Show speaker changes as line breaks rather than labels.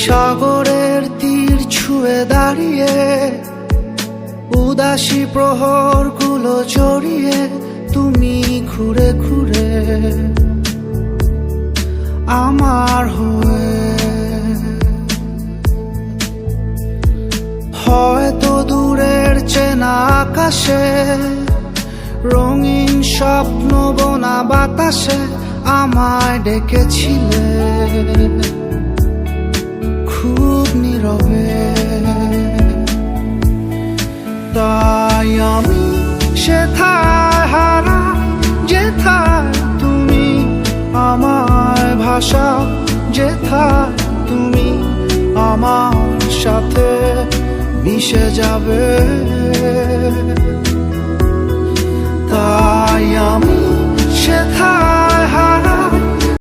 সাগরের তীর ছুঁয়ে দাঁড়িয়ে উদাসী প্রহরগুলো জড়িয়ে তুমি ঘুরে ঘুরে আমার হয়ে হয়তো দূরের চেনা আকাশে রঙিন স্বপ্ন বোনা বাতাসে আমায় ডেকেছিলে খুব নীরবে। তাই আমি সেথায় হারা যেথায় তুমি আমার ভাষা, যেথায় তুমি আমার সাথে মিশে যাবে। তাই আমি সেথায় হারা